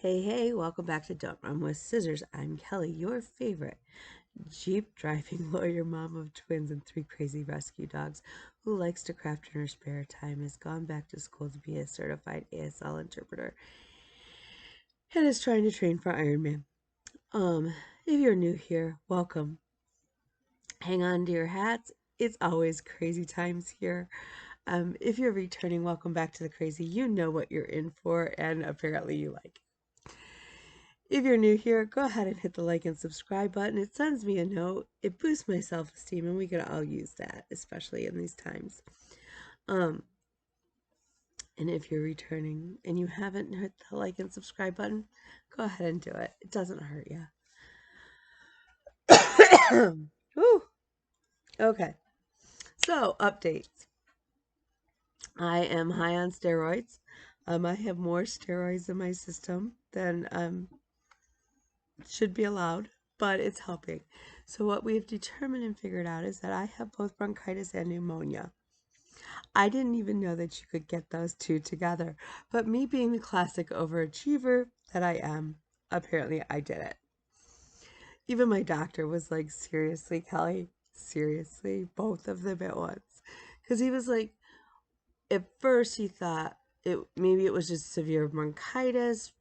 Hey, welcome back to Don't Run with Scissors. I'm Kelly, your favorite Jeep driving lawyer, mom of twins and three crazy rescue dogs who likes to craft in her spare time, has gone back to school to be a certified ASL interpreter, and is trying to train for Ironman. If you're new here, welcome. Hang on to your hats. It's always crazy times here. If you're returning, welcome back to the crazy. You know what you're in for, and apparently you like it. If you're new here, go ahead and hit the like and subscribe button. It sends me a note. It boosts my self-esteem, and we could all use that, especially in these times. And if you're returning and you haven't hit the like and subscribe button, go ahead and do it. It doesn't hurt you. Whew. Okay. So, updates. I am high on steroids. I have more steroids in my system than should be allowed, but it's helping. So what we have determined and figured out is that I have both bronchitis and pneumonia. I didn't even know that you could get those two together, but me being the classic overachiever that I am, apparently I did it. Even my doctor was like, seriously, Kelly? Seriously? Both of them at once? Because he was like, at first he thought maybe it was just severe bronchitis,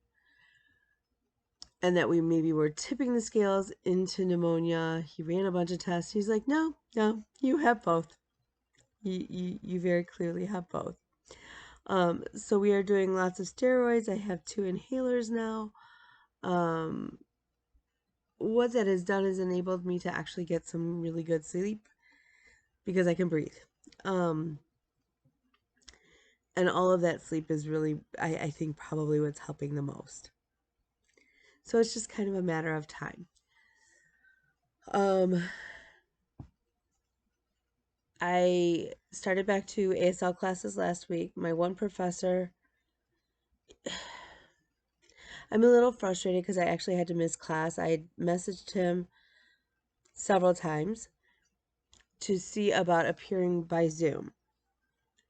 and that we maybe were tipping the scales into pneumonia. He ran a bunch of tests. He's like, no, you have both. You very clearly have both. So we are doing lots of steroids. I have 2 inhalers now. What that has done is enabled me to actually get some really good sleep because I can breathe. And all of that sleep is really, I think, probably what's helping the most. So it's just kind of a matter of time. I started back to ASL classes last week. My one professor, I'm a little frustrated because I actually had to miss class. I had messaged him several times to see about appearing by Zoom.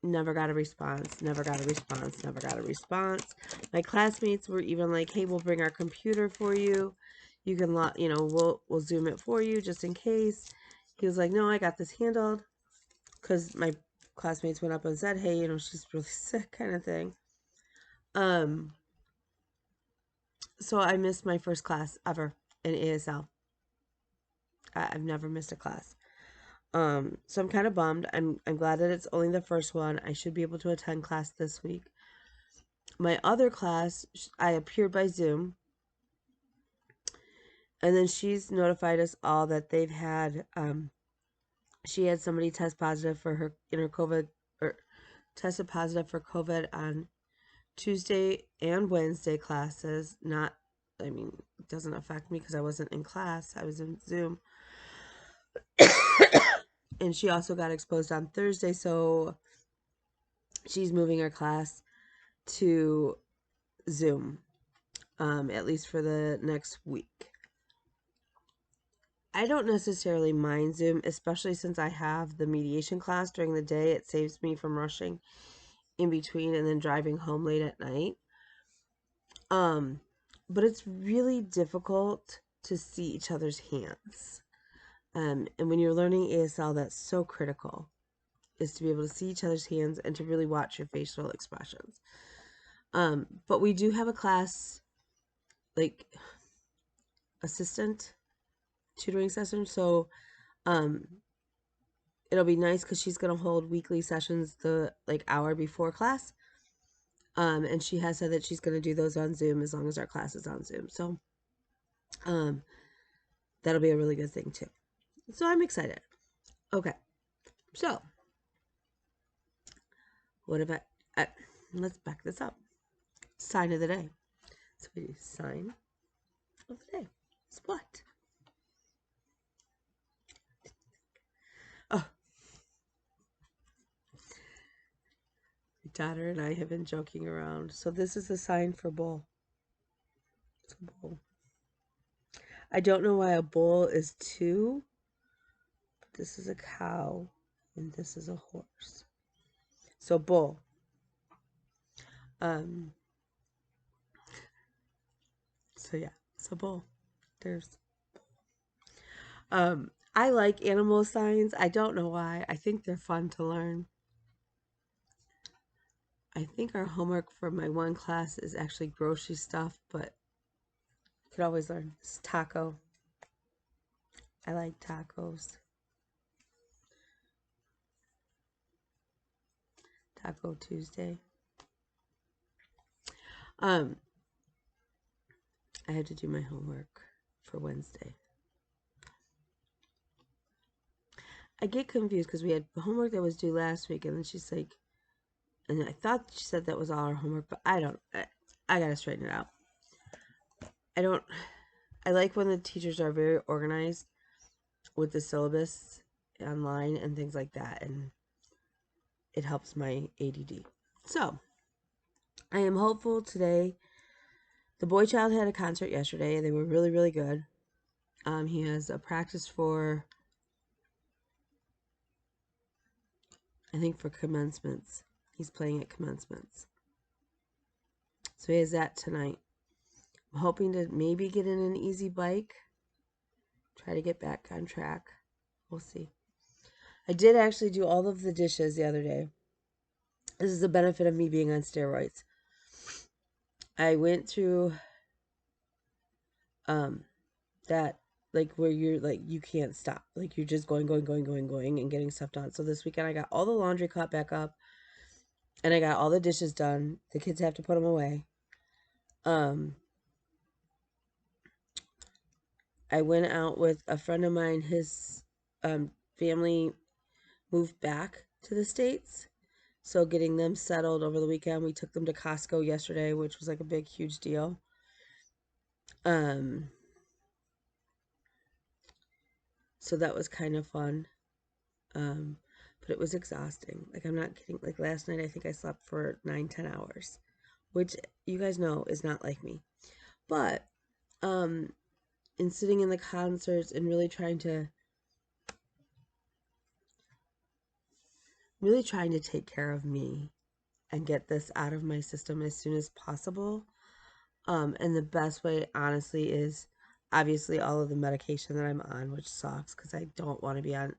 Never got a response, never got a response, never got a response. My classmates were even like, hey, we'll bring our computer for you. You can, we'll Zoom it for you just in case. He was like, no, I got this handled. Because my classmates went up and said, hey, she's really sick kind of thing. So I missed my first class ever in ASL. I've never missed a class. So I'm kind of bummed. I'm glad that it's only the first one. I should be able to attend class this week. My other class, I appeared by Zoom. And then she's notified us all that they've had, she had somebody test positive for her COVID, or tested positive for COVID on Tuesday and Wednesday classes. It doesn't affect me because I wasn't in class. I was in Zoom. And she also got exposed on Thursday, so she's moving her class to Zoom, at least for the next week. I don't necessarily mind Zoom, especially since I have the mediation class during the day. It saves me from rushing in between and then driving home late at night. But it's really difficult to see each other's hands. And when you're learning ASL, that's so critical, is to be able to see each other's hands and to really watch your facial expressions. But we do have a class, like, assistant tutoring session. So it'll be nice because she's going to hold weekly sessions the hour before class. And she has said that she's going to do those on Zoom as long as our class is on Zoom. So that'll be a really good thing too. So I'm excited. Okay. So what about, let's back this up. Sign of the day. So we do sign of the day. It's what? Oh. My daughter and I have been joking around. So this is the sign for bull. It's a bull. I don't know why a bull is 2. But this is a cow and this is a horse. So bull. So yeah, so bowl. There's I like animal signs. I don't know why. I think they're fun to learn. I think our homework for my one class is actually grocery stuff, but you could always learn. It's taco. I like tacos. Taco Tuesday. I had to do my homework for Wednesday. I get confused because we had homework that was due last week, and then she's like, and I thought she said that was all our homework, but I don't. I gotta straighten it out. I like when the teachers are very organized with the syllabus online and things like that, and it helps my ADD. So, I am hopeful today. The boy child had a concert yesterday. They were really, really good. He has a practice for, I think, for commencements. He's playing at commencements. So he has that tonight. I'm hoping to maybe get in an easy bike. Try to get back on track. We'll see. I did actually do all of the dishes the other day. This is the benefit of me being on steroids. I went through that, like, where you're like, you can't stop, like you're just going and getting stuff done. So this weekend I got all the laundry caught back up, and I got all the dishes done. The kids have to put them away. I went out with a friend of mine. His family moved back to the States, so getting them settled over the weekend. We took them to Costco yesterday, which was like a big huge deal. So that was kind of fun. But it was exhausting. Like, I'm not kidding. Like, last night I think I slept for 9-10 hours, which you guys know is not like me. But in sitting in the concerts and really trying to take care of me and get this out of my system as soon as possible. And the best way, honestly, is obviously all of the medication that I'm on, which sucks because I don't want to be on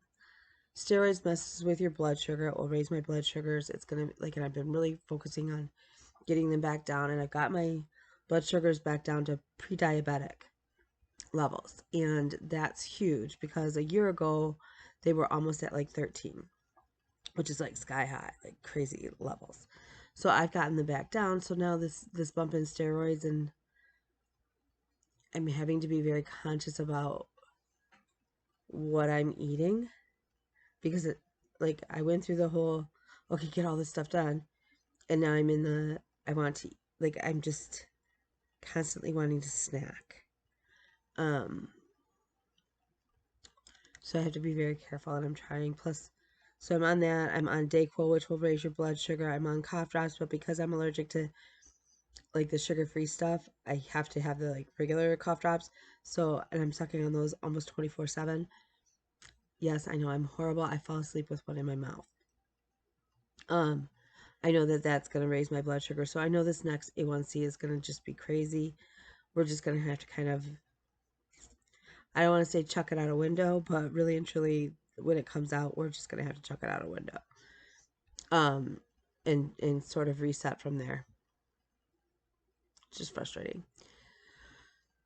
steroids. Messes with your blood sugar. It will raise my blood sugars. It's gonna, like, and I've been really focusing on getting them back down, and I've got my blood sugars back down to pre-diabetic levels, and that's huge because a year ago they were almost at like 13, which is like sky high, like crazy levels. So I've gotten them back down. So now this bump in steroids, and I'm having to be very conscious about what I'm eating, because it, like, I went through the whole, okay, get all this stuff done, and now I'm in the, I want to, like, I'm just constantly wanting to snack. So I have to be very careful, and I'm trying. Plus, so I'm on that. I'm on Dayquil, which will raise your blood sugar. I'm on cough drops, but because I'm allergic to, like, the sugar-free stuff, I have to have the, like, regular cough drops. So, and I'm sucking on those almost 24/7. Yes, I know I'm horrible. I fall asleep with one in my mouth. I know that that's going to raise my blood sugar. So I know this next A1C is going to just be crazy. We're just going to have to kind of, I don't want to say chuck it out a window, but really and truly, when it comes out, we're just going to have to chuck it out a window. And sort of reset from there. It's just frustrating.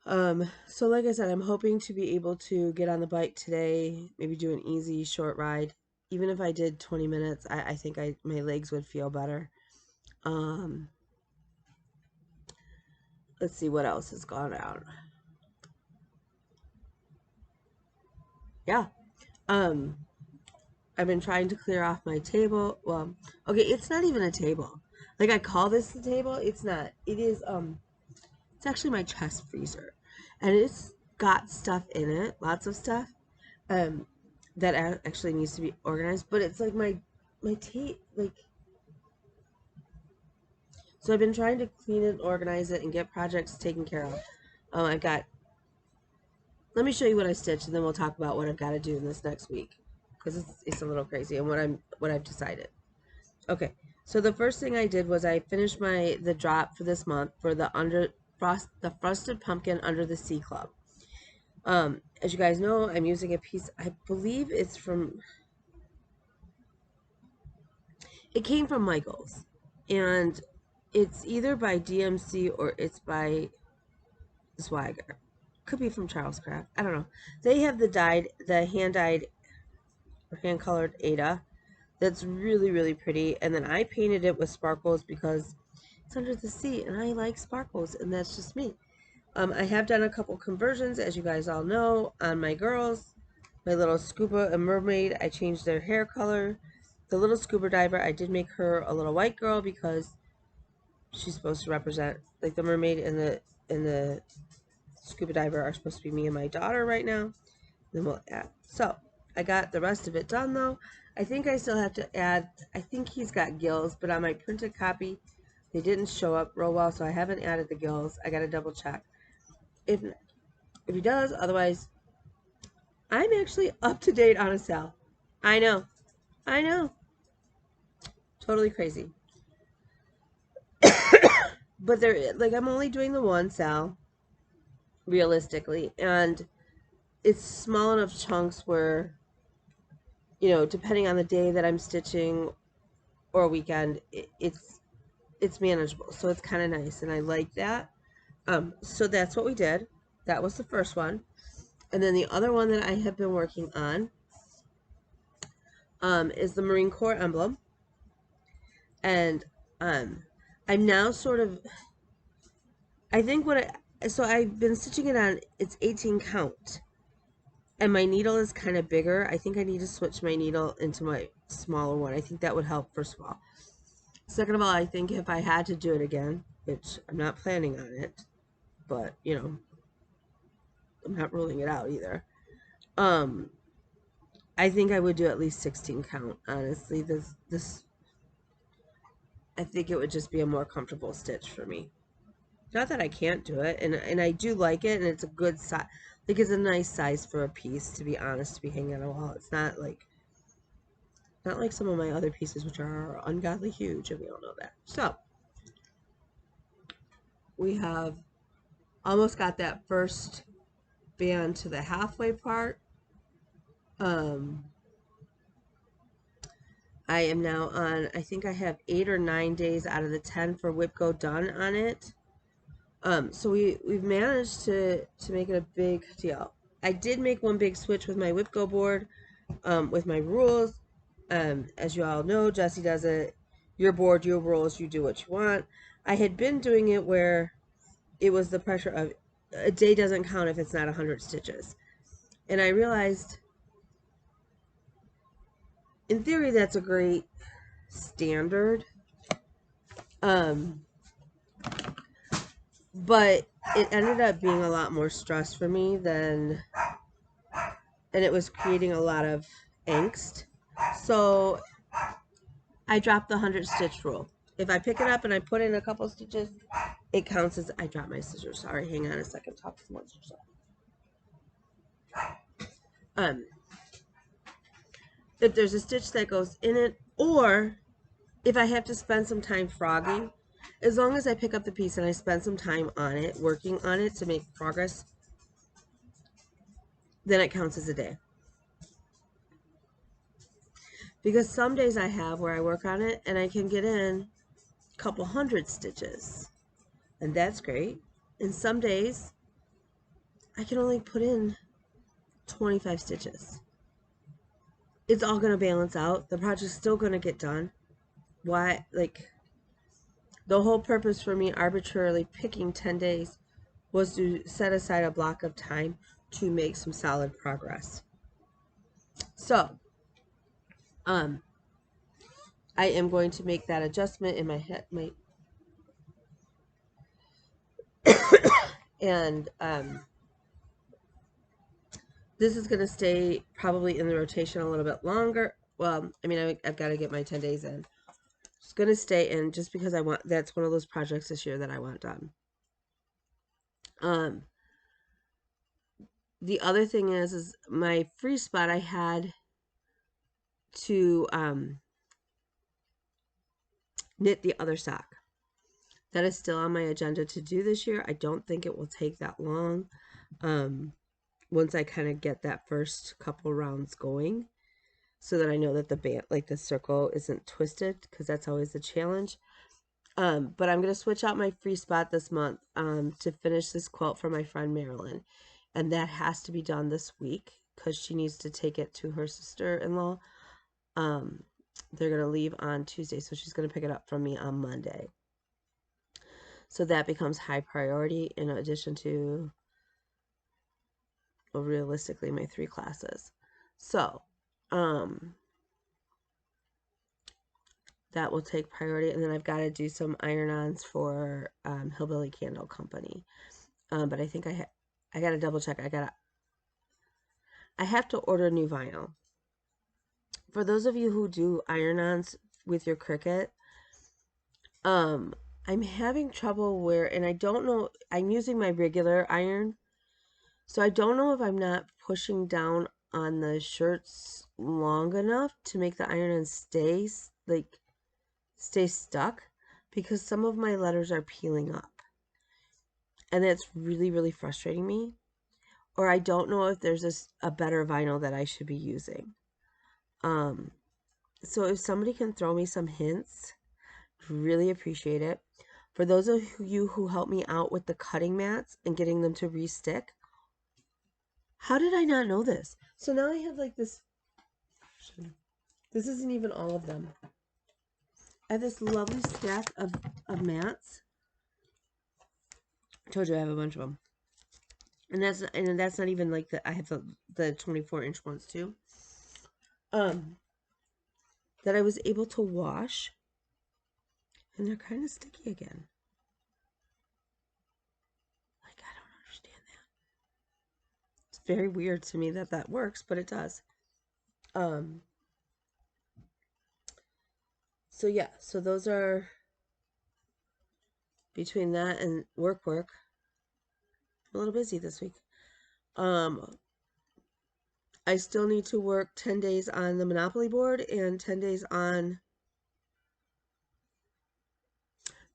So like I said, I'm hoping to be able to get on the bike today, maybe do an easy short ride. Even if I did 20 minutes, I think my legs would feel better. Let's see what else has gone out. Yeah. I've been trying to clear off my table. Well, okay, it's not even a table. Like, I call this the table. It's not. It is, it's actually my chest freezer. And it's got stuff in it, lots of stuff, that actually needs to be organized. But it's like my tape, like, so I've been trying to clean it, organize it, and get projects taken care of. I've got, let me show you what I stitched, and then we'll talk about what I've got to do in this next week, because it's a little crazy, and what I've decided. Okay, so the first thing I did was I finished the drop for this month for the the Frosted Pumpkin Under the Sea Club. As you guys know, I'm using a piece, I believe it came from Michael's, and it's either by DMC or it's by Swagger. Could be from Charles Craft. I don't know. They have the hand-dyed or hand-colored Ada. That's really, really pretty. And then I painted it with sparkles because it's under the sea and I like sparkles, and that's just me. I have done a couple conversions, as you guys all know, on my girls. My little scuba and mermaid, I changed their hair color. The little scuba diver, I did make her a little white girl because she's supposed to represent, like, the mermaid and the scuba diver are supposed to be me and my daughter right now. Then we'll add. So I got the rest of it done though. I think I still have to add, I think he's got gills, but on my printed copy they didn't show up real well, so I haven't added the gills. I gotta double check if he does. Otherwise, I'm actually up to date on Asl. I know, totally crazy. But they're like, I'm only doing the one Sal realistically, and it's small enough chunks where, you know, depending on the day that I'm stitching or a weekend, it's manageable. So it's kind of nice, and I like that. So that's what we did. That was the first one. And then the other one that I have been working on is the Marine Corps emblem. And I'm now sort of, I think so I've been stitching it on, it's 18 count. And my needle is kind of bigger. I think I need to switch my needle into my smaller one. I think that would help, first of all. Second of all, I think if I had to do it again, which I'm not planning on it, but, you know, I'm not ruling it out either. I think I would do at least 16 count, honestly. This I think it would just be a more comfortable stitch for me. Not that I can't do it, and I do like it, and it's a good size. Like, it's a nice size for a piece, to be honest, to be hanging on a wall. It's not like some of my other pieces, which are ungodly huge, and we all know that. So we have almost got that first band to the halfway part. I am now on, I think I have 8 or 9 days out of the 10 for wipgo done on it. So we've managed to make it a big deal. I did make one big switch with my wipgo board, with my rules. As you all know, Jessie does it, your board, your rules, you do what you want. I had been doing it where it was the pressure of a day doesn't count if it's not 100 stitches. And I realized, in theory, that's a great standard. But it ended up being a lot more stress for me and it was creating a lot of angst. So I dropped the 100 stitch rule. If I pick it up and I put in a couple stitches, it counts as, I dropped my scissors. Sorry, hang on a second. Talk to someone. If there's a stitch that goes in it, or if I have to spend some time frogging, as long as I pick up the piece and I spend some time on it, working on it to make progress, then it counts as a day. Because some days I have where I work on it and I can get in a couple hundred stitches, and that's great. And some days I can only put in 25 stitches. It's all going to balance out. The project's still going to get done. Why, like, the whole purpose for me arbitrarily picking 10 days was to set aside a block of time to make some solid progress. So, I am going to make that adjustment in my head, and this is going to stay probably in the rotation a little bit longer. Well, I mean, I've got to get my 10 days in. It's going to stay in just because I want, that's one of those projects this year that I want done. The other thing is my free spot, I had to knit the other sock. that is still on my agenda to do this year. I don't think it will take that long. Once I kind of get that first couple rounds going, so that I know that the band, like the circle, isn't twisted, because that's always the challenge. But I'm gonna switch out my free spot this month to finish this quilt for my friend Marilyn, and that has to be done this week because she needs to take it to her sister-in-law. They're gonna leave on Tuesday, so she's gonna pick it up from me on Monday. So that becomes high priority in addition to, well, realistically, my 3 classes. So, that will take priority. And then I've got to do some iron-ons for Hillbilly Candle Company. But I think I got to double check. I have to order new vinyl. For those of you who do iron-ons with your Cricut, I'm having trouble where, and I don't know, I'm using my regular iron, so I don't know if I'm not pushing down on the shirts long enough to make the iron-on stay stuck, because some of my letters are peeling up. And that's really, really frustrating me. Or I don't know if there's a better vinyl that I should be using. So if somebody can throw me some hints, really appreciate it. For those of you who help me out with the cutting mats and getting them to re-stick, how did I not know this? So now I have like this. This isn't even all of them. I have this lovely stack of mats. I told you I have a bunch of them. And that's not even like I have the 24-inch ones too. That I was able to wash, and they're kind of sticky again. Like, I don't understand that. It's very weird to me that works, but it does. So yeah, so those are, between that and work, I'm a little busy this week. I still need to work 10 days on the Monopoly board and 10 days on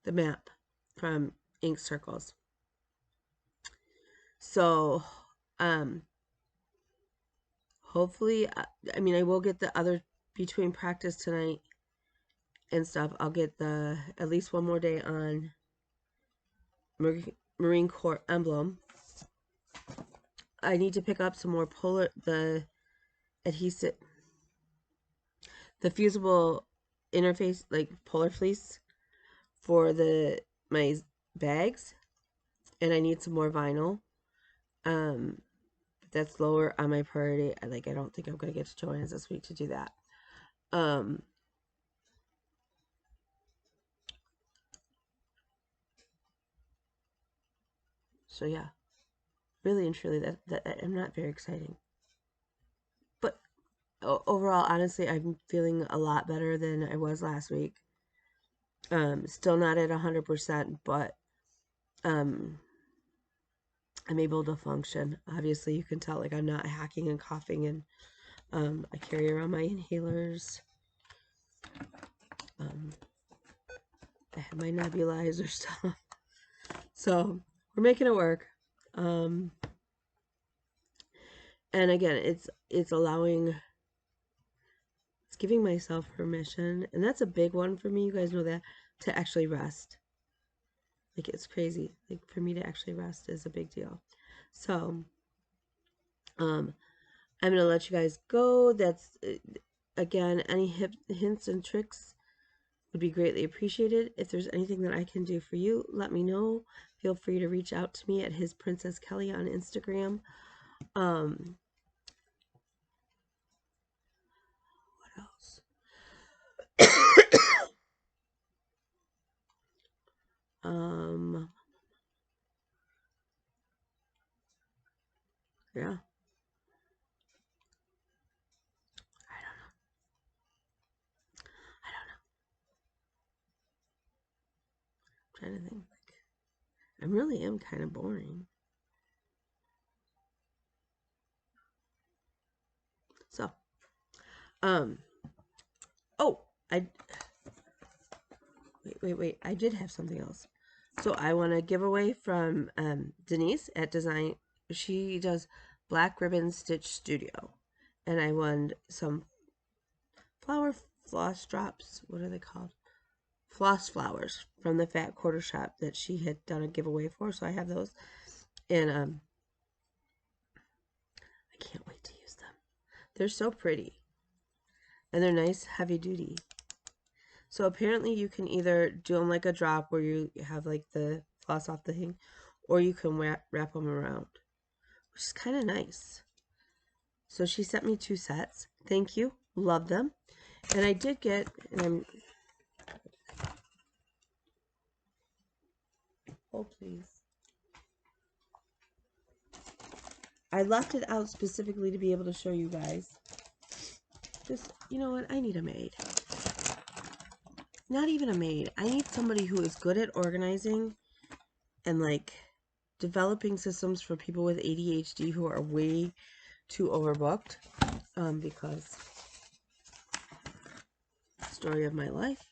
the map from Ink Circles. So, hopefully, I mean, I will get the other, between practice tonight and stuff, I'll get at least one more day on Marine Corps Emblem. I need to pick up some more the adhesive, the fusible interface, like polar fleece for my bags, and I need some more vinyl. But that's lower on my priority. I don't think I'm gonna get to Joann's this week to do that. So yeah, really and truly, that I'm not very exciting. But overall, honestly, I'm feeling a lot better than I was last week. Still not at 100%, but I'm able to function. Obviously, you can tell, like, I'm not hacking and coughing, and I carry around my inhalers. I have my nebulizer stuff. So we're making it work. And again, it's allowing, it's giving myself permission, and that's a big one for me. You guys know that, to actually rest. Like, it's crazy. Like, for me to actually rest is a big deal. So, I'm gonna let you guys go. That's, again, any hints and tricks would be greatly appreciated. If there's anything that I can do for you, let me know. Feel free to reach out to me at His Princess Kelly on Instagram. What else? Yeah. I don't know. I'm trying to think. I really am kind of boring. So, oh, wait. I did have something else. So I won a giveaway from Denise at Design. She does Black Ribbon Stitch Studio. And I won some flower floss drops. What are they called? Floss flowers from the Fat Quarter Shop that she had done a giveaway for. So I have those. And I can't wait to use them. They're so pretty. And they're nice, heavy duty. So apparently you can either do them like a drop where you have like the floss off the thing, or you can wrap them around, which is kind of nice. So she sent me 2 sets. Thank you. Love them. And I did get, and oh please. I left it out specifically to be able to show you guys. Just, you know what? I need a maid. Not even a maid. I need somebody who is good at organizing and like developing systems for people with ADHD who are way too overbooked. Because story of my life.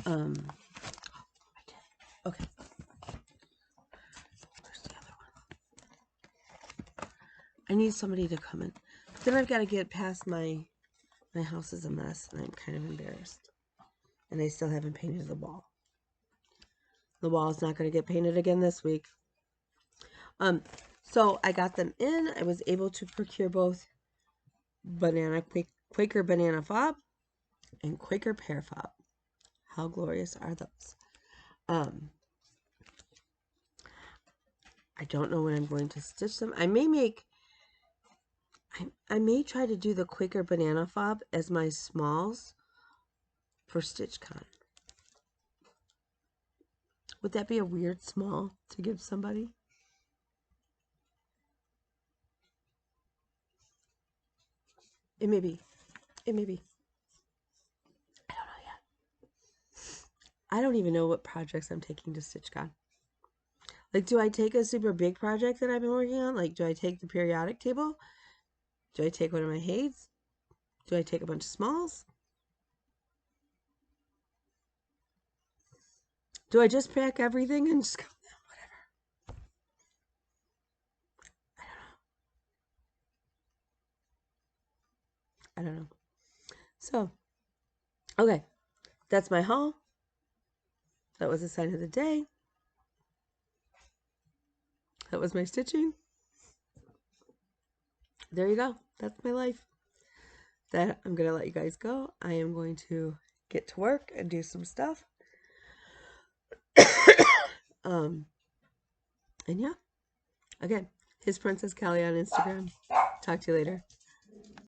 Okay. Where's the other one? I need somebody to come in. But then I've got to get past my house is a mess and I'm kind of embarrassed. And I still haven't painted the wall. The wall is not going to get painted again this week. So I got them in. I was able to procure both Quaker Banana Fob and Quaker Pear Fob. How glorious are those? I don't know when I'm going to stitch them. I may try to do the Quaker Banana Fob as my smalls for StitchCon. Would that be a weird small to give somebody? It may be. It may be. I don't know yet. I don't even know what projects I'm taking to StitchCon. Like, do I take a super big project that I've been working on? Like, do I take the periodic table? Do I take one of my Hades? Do I take a bunch of smalls? Do I just pack everything and just go, whatever? I don't know. So, okay. That's my haul. That was a sign of the day. That was my stitching. There you go. That's my life. That I'm going to let you guys go. I am going to get to work and do some stuff. And yeah. Again, His Princess Callie on Instagram. Talk to you later.